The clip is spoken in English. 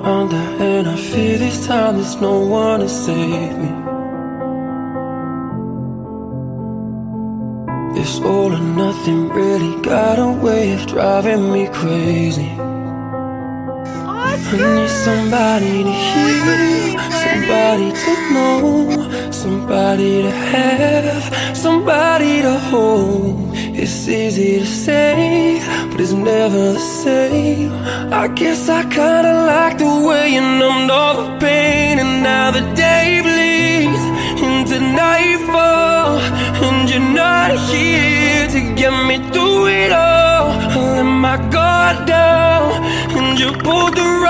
under, and I fear this time there's no one to save me. This all or nothing really got a way of driving me crazy. I need somebody to hear, somebody to know, somebody to have, somebody to hold. It's easy to say, but it's never the same. I guess I kinda like the way you numbed all the pain, and now the day bleeds into nightfall, and you're not here to get me through it all. I let my guard down, and you pulled the